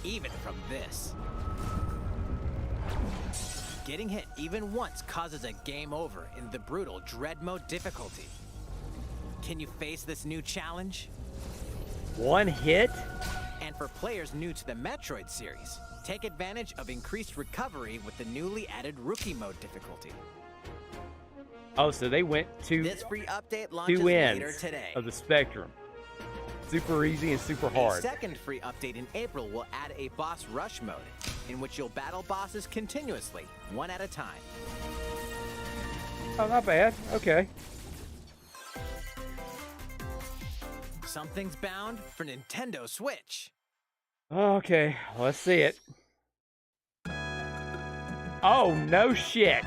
Even from this. Getting hit even once causes a game over in the brutal Dread Mode difficulty. Can you face this new challenge? One hit? And for players new to the Metroid series, take advantage of increased recovery with the newly added Rookie Mode difficulty. Oh, so they went to This free update launches two later ends today. of the spectrum. Super easy and super A hard. second free update in April will add a boss rush mode, in which you'll battle bosses continuously, one at a time. Oh, not bad. Okay. Something's bound for Nintendo Switch. Okay, let's see it. Oh, no shit.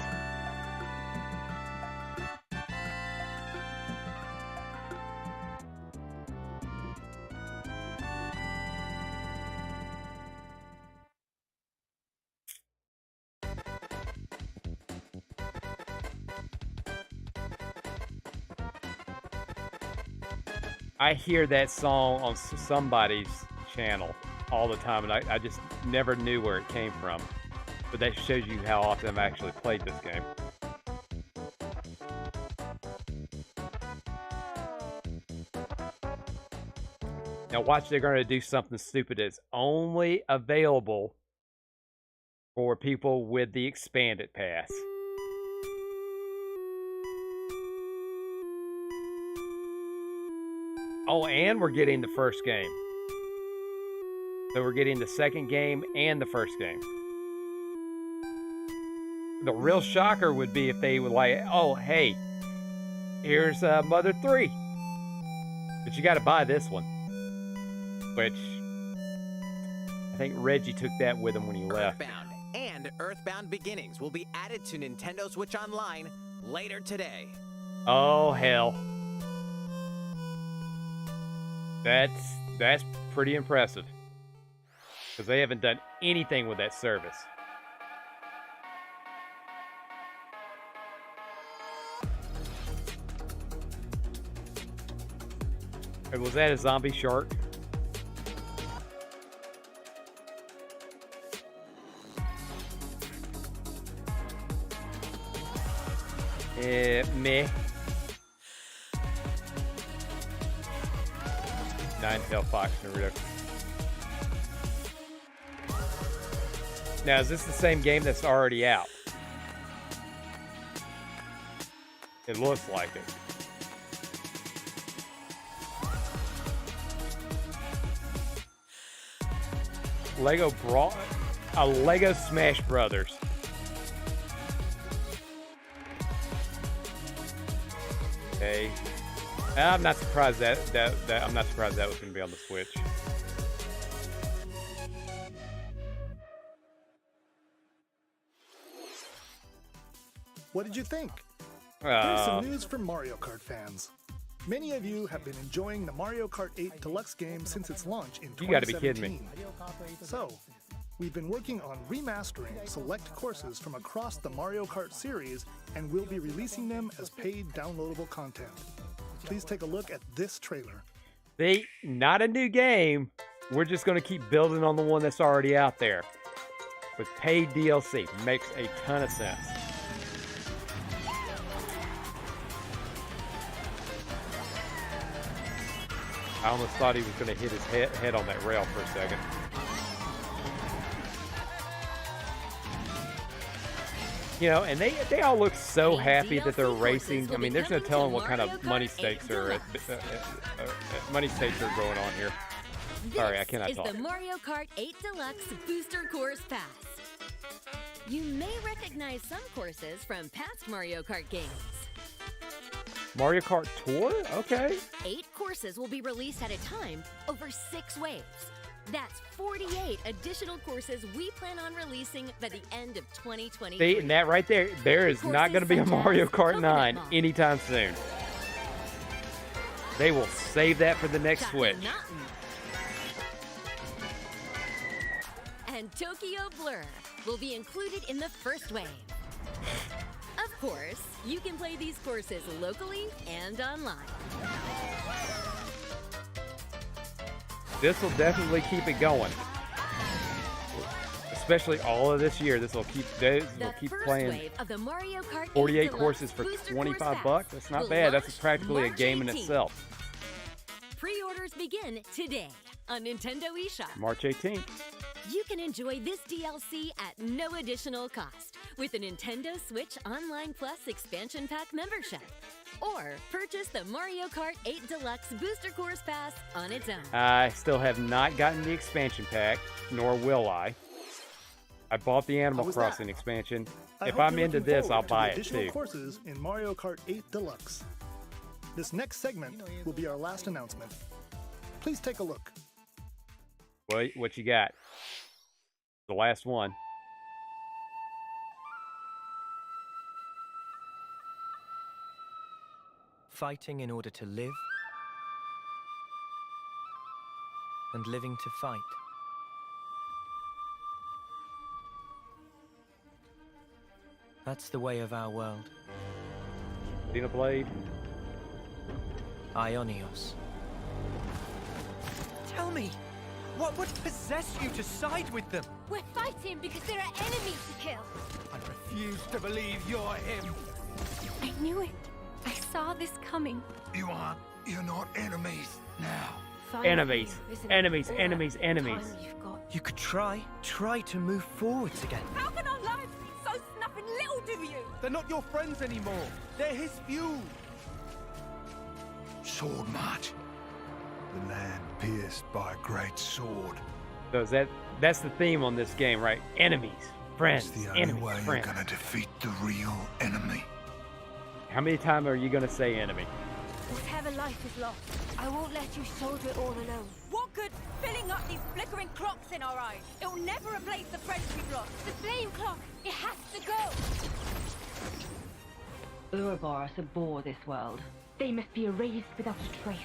I hear that song on somebody's channel all the time, and I just never knew where it came from. But that shows you how often I've actually played this game. Now watch, they're going to do something stupid that's only available for people with the expanded pass. Oh, and we're getting the first game. So we're getting the second game and the first game. The real shocker would be if they were like, oh, hey, here's Mother 3. But you got to buy this one. Which, I think Reggie took that with him when he left. Earthbound and Earthbound Beginnings will be added to Nintendo Switch Online later today. Oh, hell. That's pretty impressive. Because they haven't done anything with that service. And was that a zombie shark? Meh. Nine-tailed fox, Naruto. Now, is this the same game that's already out? It looks like it. Lego brought a Lego Smash Brothers. Okay. I'm not surprised that I'm not surprised that was going to be on the Switch. What did you think? Here's some news from Mario Kart fans. Many of you have been enjoying the Mario Kart 8 Deluxe game since its launch in 2017. You gotta be kidding me. So, we've been working on remastering select courses from across the Mario Kart series, and we'll be releasing them as paid downloadable content. Please take a look at this trailer. Not a new game. We're just going to keep building on the one that's already out there. With paid DLC. Makes a ton of sense. I almost thought he was going to hit his head on that rail for a second. You know, and they all look so happy that they're racing. I mean, there's no telling what kind of money stakes are going on here. Sorry, I cannot talk. This is the Mario Kart 8 Deluxe Booster Course Pass. You may recognize some courses from past Mario Kart games. Mario Kart Tour? Okay. 8 courses will be released at a time over 6 waves. That's 48 additional courses we plan on releasing by the end of 2023. See, and that right there is not going to be a Mario Kart 9 anytime soon. They will save that for the next Switch. And Tokyo Blur will be included in the first wave. Of course, you can play these courses locally and online. This will definitely keep it going. Especially all of this year. This will keep playing of the Mario Kart 48 courses for 25 bucks. That's not bad. That's practically a game in itself. Pre-orders begin today on Nintendo eShop. March 18th. You can enjoy this DLC at no additional cost with a Nintendo Switch Online Plus Expansion Pack membership. Or purchase the Mario Kart 8 Deluxe Booster Course Pass on its own. I still have not gotten the expansion pack, nor will I. I bought the Animal Crossing expansion. If I'm into this, I'll buy it too. Courses in Mario Kart 8 Deluxe. This next segment will be our last announcement. Please take a look. What you got? The last one. Fighting in order to live, and living to fight. That's the way of our world. Xenoblade. Ionios. Tell me, what would possess you to side with them? We're fighting because there are enemies to kill. I refuse to believe you're him. I knew it. I saw this coming. You're not enemies now. Enemies. You could try to move forwards again. How can our lives be so snuffing little to you? They're not your friends anymore. They're his fuel. Sword march. The land pierced by a great sword. So that's the theme on this game, right? Enemies, friends, It's the only enemies, way friends. you're gonna defeat the real enemy. How many times are you gonna say enemy? Whatever life is lost, I won't let you shoulder it all alone. What good filling up these flickering clocks in our eyes? It will never replace the friends we've lost. The flame clock, it has to go. Ouroboros abhor this world. They must be erased without a trace.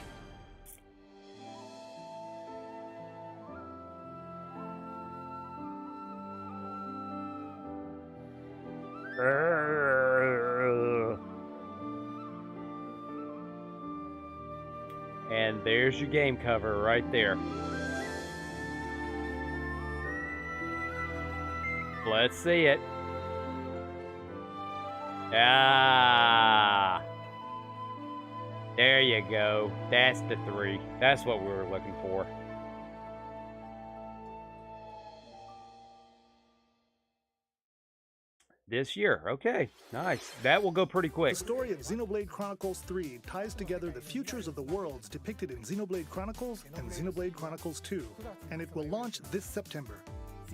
And there's your game cover right there. Let's see it. There you go. That's the 3. That's what we were looking for. This year. Okay, nice. That will go pretty quick. The story of Xenoblade Chronicles 3 ties together the futures of the worlds depicted in Xenoblade Chronicles and Xenoblade Chronicles 2, and it will launch this September.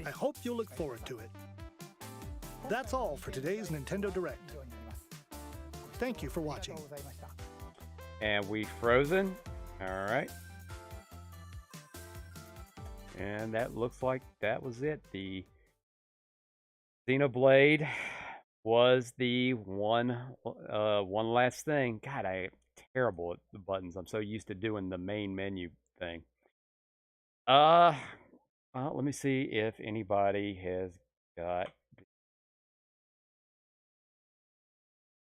I hope you'll look forward to it. That's all for today's Nintendo Direct. Thank you for watching. And we frozen. All right. And that looks like that was it. The Xenoblade was the one last thing. God, I'm terrible at the buttons. I'm so used to doing the main menu thing. Well, let me see if anybody has got,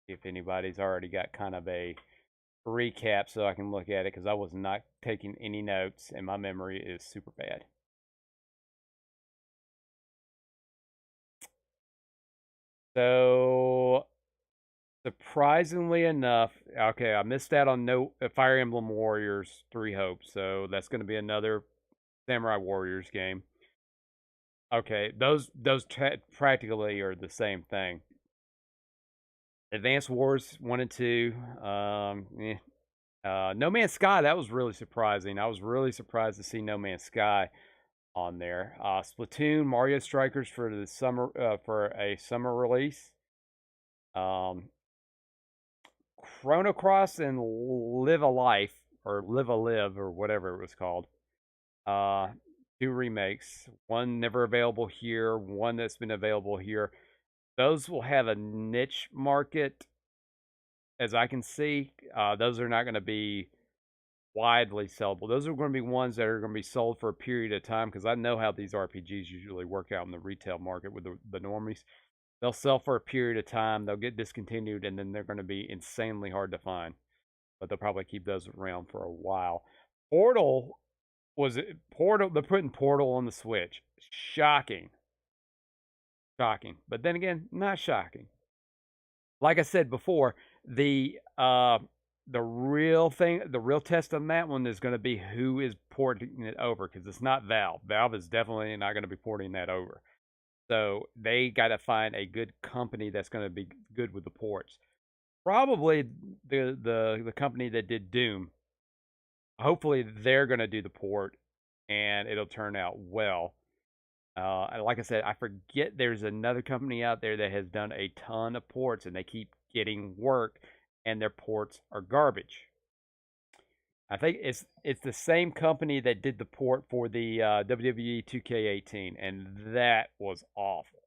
if anybody's already got kind of a recap so I can look at it, because I was not taking any notes and my memory is super bad. So, surprisingly enough, okay, I missed out on Fire Emblem Warriors 3 Hopes, so that's going to be another Samurai Warriors game. Okay, those practically are the same thing. Advanced Wars 1 and 2, No Man's Sky, that was really surprising. I was really surprised to see No Man's Sky on there. Splatoon, Mario Strikers for the summer, for a summer release. Chrono Cross and Live a Life, or Live a Live, or whatever it was called. 2 remakes. One never available here, one that's been available here. Those will have a niche market, as I can see. Those are not going to be widely sellable. Those are going to be ones that are going to be sold for a period of time, because I know how these RPGs usually work out in the retail market with the normies. They'll sell for a period of time, they'll get discontinued, and then they're going to be insanely hard to find. But they'll probably keep those around for a while. Portal, they're putting Portal on the Switch. Shocking. Shocking. But then again, not shocking. Like I said before, the real test on that one is going to be who is porting it over, because it's not Valve. Valve is definitely not going to be porting that over. So they got to find a good company that's going to be good with the ports. Probably the company that did Doom. Hopefully they're going to do the port, and it'll turn out well. Like I said, I forget there's another company out there that has done a ton of ports, and they keep getting work, and their ports are garbage. I think it's the same company that did the port for the WWE 2K18, and that was awful.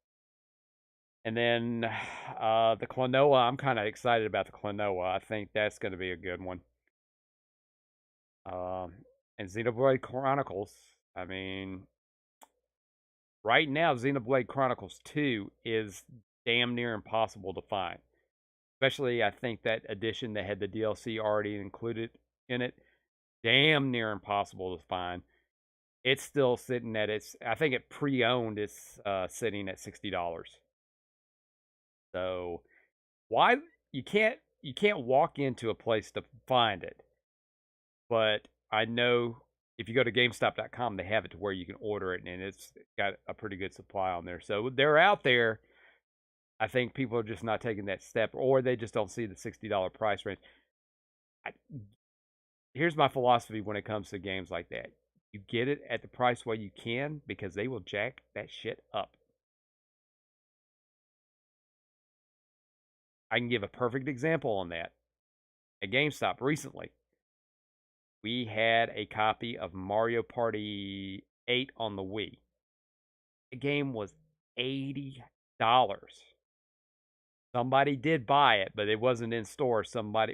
And then the Klonoa, I'm kind of excited about the Klonoa. I think that's going to be a good one. And Xenoblade Chronicles, I mean, right now, Xenoblade Chronicles 2 is damn near impossible to find. Especially, I think that edition that had the DLC already included in it, damn near impossible to find. It's still sitting at I think it pre-owned, it's sitting at $60. So, why you can't walk into a place to find it. But I know if you go to GameStop.com, they have it to where you can order it, and it's got a pretty good supply on there. So they're out there. I think people are just not taking that step, or they just don't see the $60 price range. Here's my philosophy when it comes to games like that. You get it at the price where you can, because they will jack that shit up. I can give a perfect example on that. At GameStop recently, we had a copy of Mario Party 8 on the Wii. The game was $80. Somebody did buy it, but it wasn't in store.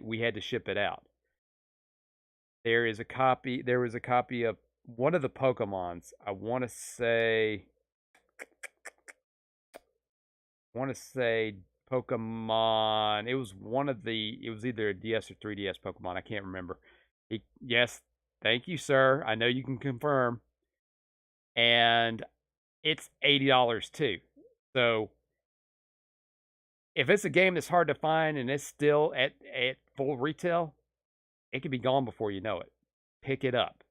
We had to ship it out. There was a copy of one of the Pokemons. I want to say Pokemon. It was either a DS or 3DS Pokemon. I can't remember. Yes, thank you, sir. I know you can confirm. And it's $80 too. So if it's a game that's hard to find and it's still at full retail, it could be gone before you know it. Pick it up.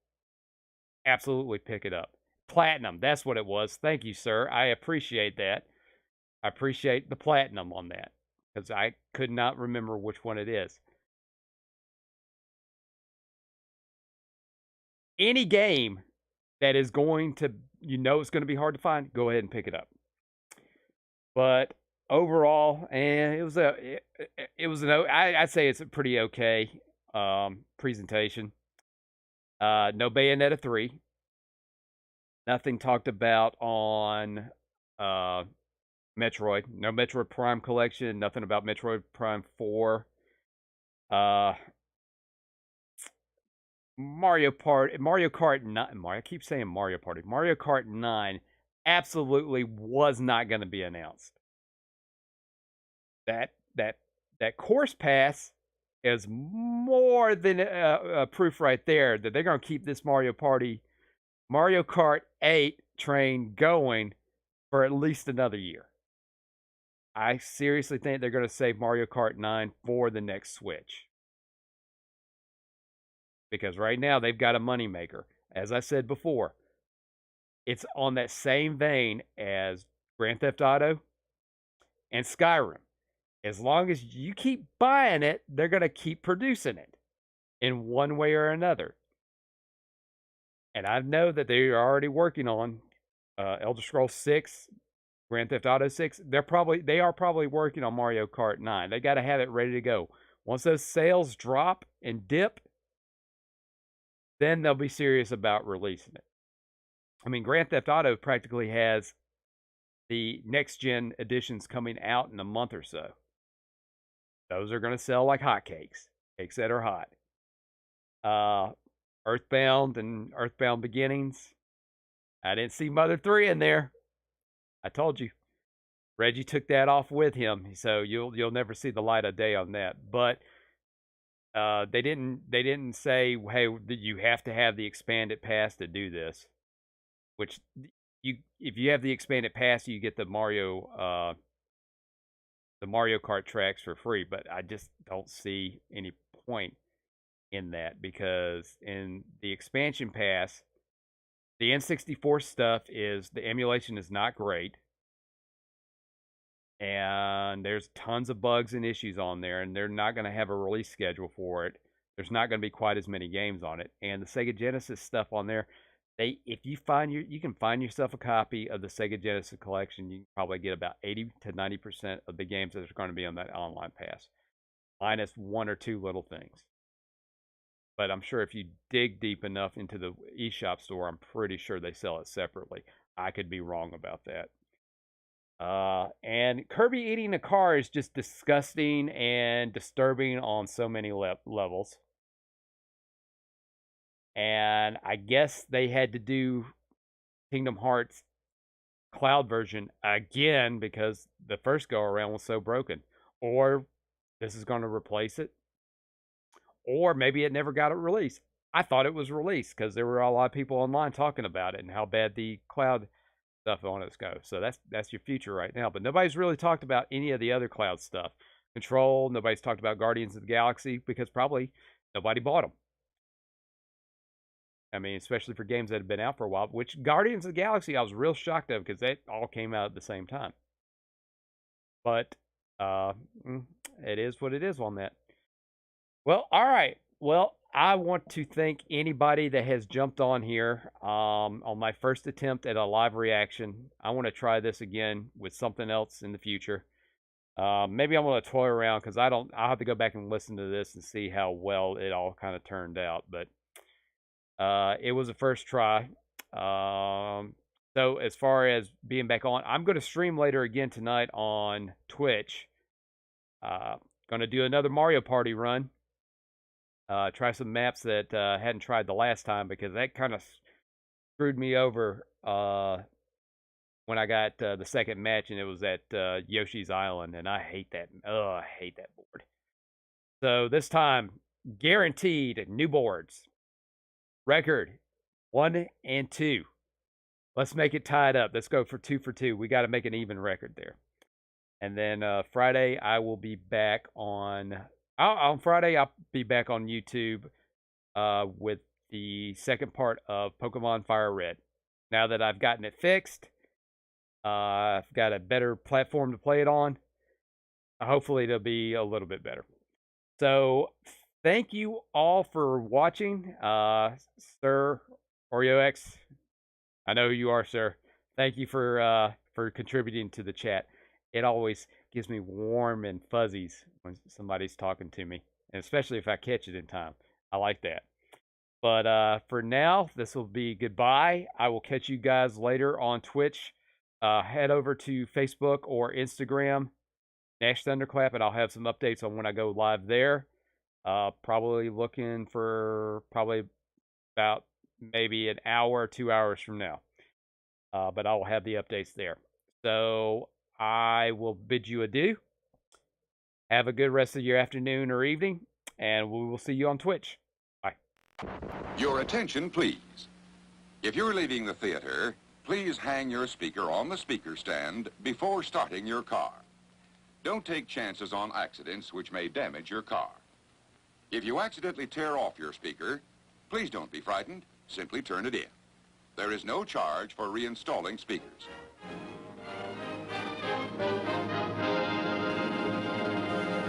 Absolutely pick it up. Platinum, that's what it was. Thank you, sir. I appreciate that. I appreciate the platinum on that because I could not remember which one it is. Any game that is going to, it's going to be hard to find, go ahead and pick it up. But overall, it was I'd say it's a pretty okay presentation. No Bayonetta 3. Nothing talked about on Metroid. No Metroid Prime Collection. Nothing about Metroid Prime 4. Mario Kart 9. I keep saying Mario Party. Mario Kart 9 absolutely was not going to be announced. That course pass is more than proof right there that they're going to keep this Mario Kart 8 train going for at least another year. I seriously think they're going to save Mario Kart 9 for the next Switch. Because right now they've got a moneymaker. As I said before, it's on that same vein as Grand Theft Auto and Skyrim. As long as you keep buying it, they're going to keep producing it in one way or another. And I know that they are already working on Elder Scrolls 6, Grand Theft Auto 6. They are probably working on Mario Kart 9. They got to have it ready to go. Once those sales drop and dip, then they'll be serious about releasing it. I mean, Grand Theft Auto practically has the next-gen editions coming out in a month or so. Those are going to sell like hotcakes. Cakes that are hot. Earthbound and Earthbound Beginnings. I didn't see Mother 3 in there. I told you. Reggie took that off with him, so you'll never see the light of day on that. But they didn't say, hey, you have to have the expanded pass to do this. Which if you have the expanded pass, you get the Mario Kart tracks for free. But I just don't see any point in that, because in the expansion pass, the N64 stuff the emulation is not great. And there's tons of bugs and issues on there, and they're not going to have a release schedule for it. There's not going to be quite as many games on it. And the Sega Genesis stuff on there, if you can find yourself a copy of the Sega Genesis collection, you can probably get about 80 to 90% of the games that are going to be on that online pass, minus one or two little things. But I'm sure if you dig deep enough into the eShop store, I'm pretty sure they sell it separately. I could be wrong about that. And Kirby eating a car is just disgusting and disturbing on so many levels. And I guess they had to do Kingdom Hearts cloud version again because the first go around was so broken. Or this is going to replace it. Or maybe it never got a release. I thought it was released because there were a lot of people online talking about it and how bad the cloud stuff on it goes. So that's your future right now. But nobody's really talked about any of the other cloud stuff. Control, nobody's talked about Guardians of the Galaxy because probably nobody bought them. I mean, especially for games that have been out for a while, which Guardians of the Galaxy I was real shocked of because they all came out at the same time. But it is what it is on that. Well, all right. Well, I want to thank anybody that has jumped on here on my first attempt at a live reaction. I want to try this again with something else in the future. Maybe I'm going to toy around because I'll have to go back and listen to this and see how well it all kind of turned out. But it was a first try. So as far as being back on, I'm going to stream later again tonight on Twitch. Going to do another Mario Party run. Try some maps that hadn't tried the last time because that kind of screwed me over when I got the second match and it was at Yoshi's Island, and I hate that. I hate that board. So this time, guaranteed new boards. Record 1 and 2. Let's make it tied up. Let's go for 2 for 2. We got to make an even record there. And then Friday, I will be back on On Friday, I'll be back on YouTube with the second part of Pokemon Fire Red. Now that I've gotten it fixed, I've got a better platform to play it on. Hopefully, it'll be a little bit better. So, thank you all for watching. Sir OreoX, I know who you are, sir. Thank you for contributing to the chat. It always gives me warm and fuzzies when somebody's talking to me, and especially if I catch it in time. I like that. But for now, this will be goodbye. I will catch you guys later on Twitch. Head over to Facebook or Instagram, Nash Thunderclap, and I'll have some updates on when I go live there. Probably looking for about maybe an hour or 2 hours from now. But I'll have the updates there. So I will bid you adieu. Have a good rest of your afternoon or evening, and we will see you on Twitch. Bye. Your attention, please. If you're leaving the theater, please hang your speaker on the speaker stand before starting your car. Don't take chances on accidents which may damage your car. If you accidentally tear off your speaker, please don't be frightened. Simply turn it in. There is no charge for reinstalling speakers.